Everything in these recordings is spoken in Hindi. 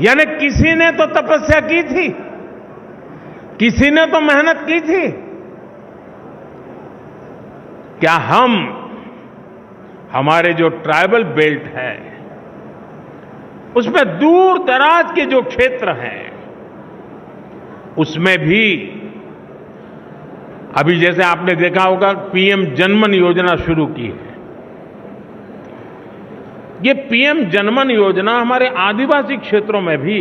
यानी किसी ने तो तपस्या की थी, किसी ने तो मेहनत की थी। क्या हम हमारे जो ट्राइबल बेल्ट है उसमें दूर दराज के जो क्षेत्र हैं उसमें भी अभी जैसे आपने देखा होगा पीएम जनमन योजना शुरू की है। ये पीएम जनमन योजना हमारे आदिवासी क्षेत्रों में भी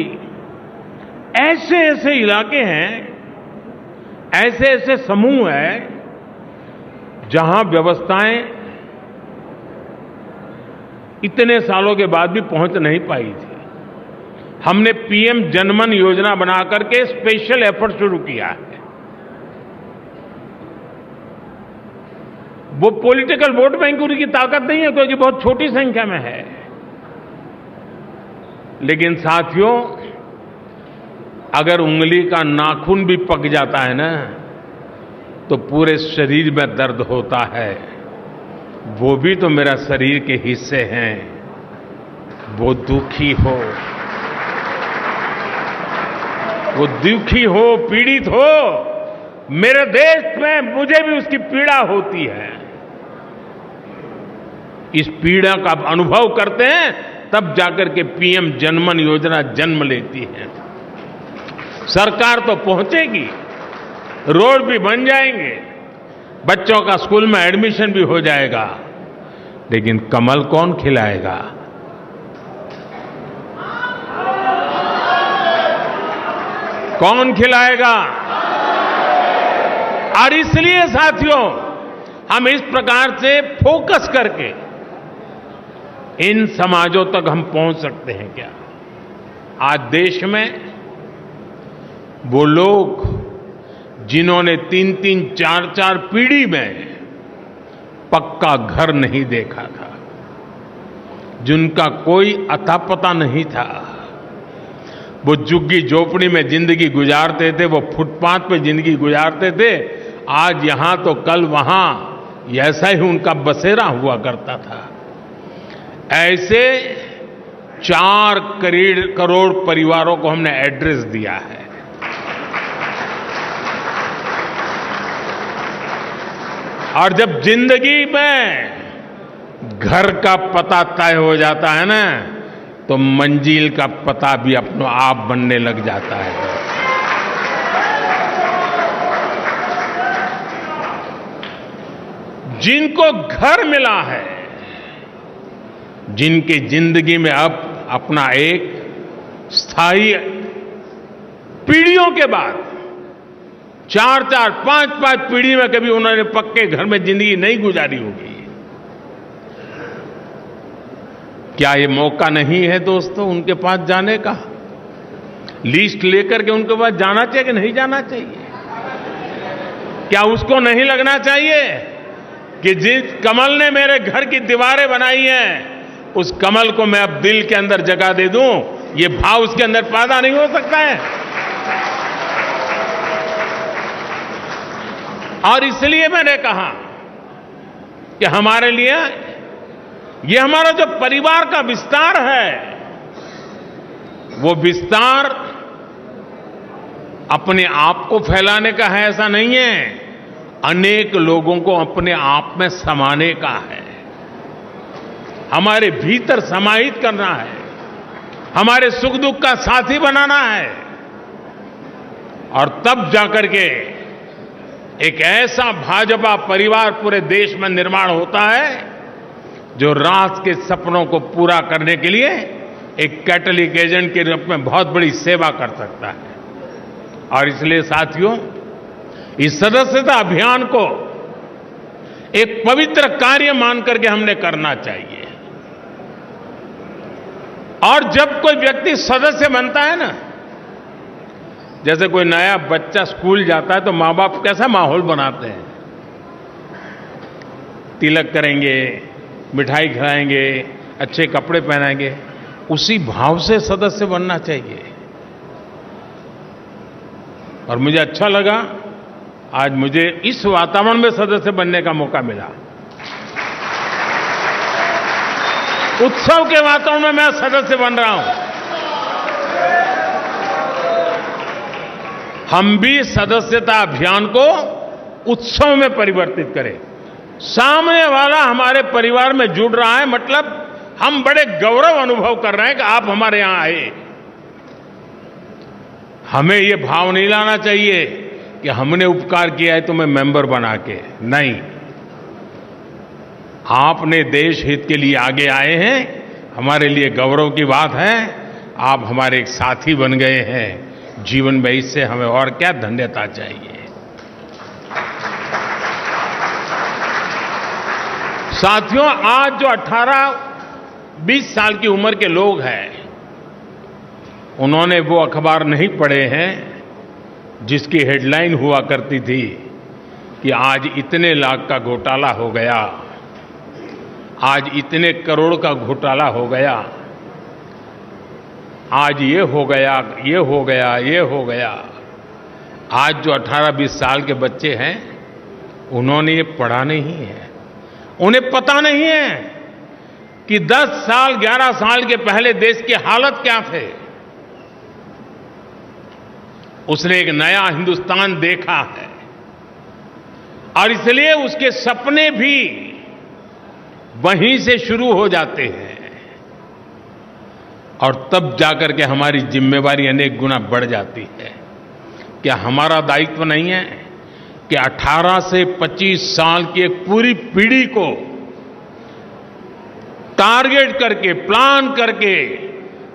ऐसे ऐसे इलाके हैं, ऐसे ऐसे समूह हैं जहां व्यवस्थाएं इतने सालों के बाद भी पहुंच नहीं पाई थी। हमने पीएम जनमन योजना बनाकर के स्पेशल एफर्ट शुरू किया है। वो पॉलिटिकल वोट बैंक की ताकत नहीं है क्योंकि बहुत छोटी संख्या में है, लेकिन साथियों अगर उंगली का नाखून भी पक जाता है ना तो पूरे शरीर में दर्द होता है। वो भी तो मेरा शरीर के हिस्से हैं। वो दुखी हो, वो दुखी हो, पीड़ित हो, मेरे देश में मुझे भी उसकी पीड़ा होती है। इस पीड़ा का अनुभव करते हैं तब जाकर के पीएम जनमन योजना जन्म लेती है। सरकार तो पहुंचेगी, रोड भी बन जाएंगे, बच्चों का स्कूल में एडमिशन भी हो जाएगा, लेकिन कमल कौन खिलाएगा? कौन खिलाएगा? और इसलिए साथियों हम इस प्रकार से फोकस करके इन समाजों तक हम पहुंच सकते हैं क्या? आज देश में वो लोग जिन्होंने 3-3, 4-4 पीढ़ी में पक्का घर नहीं देखा था, जिनका कोई अता पता नहीं था, वो झुग्गी झोपड़ी में जिंदगी गुजारते थे, वो फुटपाथ पे जिंदगी गुजारते थे, आज यहां तो कल वहां, ऐसा ही उनका बसेरा हुआ करता था। ऐसे 4 करोड़ परिवारों को हमने एड्रेस दिया है। और जब जिंदगी में घर का पता तय हो जाता है ना तो मंजिल का पता भी अपने आप बनने लग जाता है। जिनको घर मिला है, जिनकी जिंदगी में अब अपना एक स्थायी पीढ़ियों के बाद 4-4, 5-5 पीढ़ी में कभी उन्होंने पक्के घर में जिंदगी नहीं गुजारी होगी, क्या ये मौका नहीं है दोस्तों उनके पास जाने का? लिस्ट लेकर के उनके पास जाना चाहिए कि नहीं जाना चाहिए? क्या उसको नहीं लगना चाहिए कि जिस कमल ने मेरे घर की दीवारें बनाई हैं उस कमल को मैं अब दिल के अंदर जगह दे दूं? ये भाव उसके अंदर पैदा नहीं हो सकता है? और इसलिए मैंने कहा कि हमारे लिए ये हमारा जो परिवार का विस्तार है, वो विस्तार अपने आप को फैलाने का है ऐसा नहीं है, अनेक लोगों को अपने आप में समाने का है, हमारे भीतर समाहित करना है, हमारे सुख दुख का साथी बनाना है। और तब जाकर के एक ऐसा भाजपा परिवार पूरे देश में निर्माण होता है जो राष्ट्र के सपनों को पूरा करने के लिए एक कैटलिक एजेंट के रूप में बहुत बड़ी सेवा कर सकता है। और इसलिए साथियों इस सदस्यता अभियान को एक पवित्र कार्य मान करके हमने करना चाहिए। और जब कोई व्यक्ति सदस्य बनता है ना, जैसे कोई नया बच्चा स्कूल जाता है तो माँ बाप कैसा माहौल बनाते हैं, तिलक करेंगे, मिठाई खिलाएंगे, अच्छे कपड़े पहनाएंगे, उसी भाव से सदस्य बनना चाहिए। और मुझे अच्छा लगा आज मुझे इस वातावरण में सदस्य बनने का मौका मिला। उत्सव के वातावरण में मैं सदस्य बन रहा हूं। हम भी सदस्यता अभियान को उत्सव में परिवर्तित करें। सामने वाला हमारे परिवार में जुड़ रहा है, मतलब हम बड़े गौरव अनुभव कर रहे हैं कि आप हमारे यहां आए। हमें ये भाव नहीं लाना चाहिए कि हमने उपकार किया है तुम्हें मेंबर बना के, नहीं। आपने देश हित के लिए आगे आए हैं, हमारे लिए गौरव की बात है। आप हमारे एक साथी बन गए हैं जीवन में, इससे हमें और क्या धन्यता चाहिए। साथियों, आज जो 18-20 साल की उम्र के लोग हैं, उन्होंने वो अखबार नहीं पढ़े हैं जिसकी हेडलाइन हुआ करती थी कि आज इतने लाख का घोटाला हो गया, आज इतने करोड़ का घोटाला हो गया, आज ये हो गया, ये हो गया, ये हो गया। आज जो 18-20 साल के बच्चे हैं, उन्होंने ये पढ़ा नहीं है। उन्हें पता नहीं है कि 10 साल 11 साल के पहले देश की हालत क्या थे। उसने एक नया हिंदुस्तान देखा है और इसलिए उसके सपने भी वहीं से शुरू हो जाते हैं और तब जाकर के हमारी जिम्मेवारी अनेक गुना बढ़ जाती है। क्या हमारा दायित्व नहीं है कि 18 से 25 साल की एक पूरी पीढ़ी को टारगेट करके, प्लान करके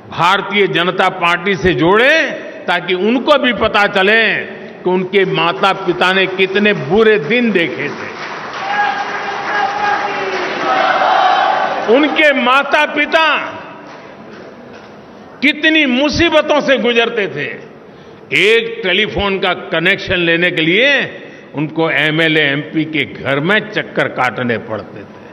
भारतीय जनता पार्टी से जोड़ें, ताकि उनको भी पता चले कि उनके माता पिता ने कितने बुरे दिन देखे थे, उनके माता पिता कितनी मुसीबतों से गुजरते थे। एक टेलीफोन का कनेक्शन लेने के लिए उनको एमएलए एमपी के घर में चक्कर काटने पड़ते थे।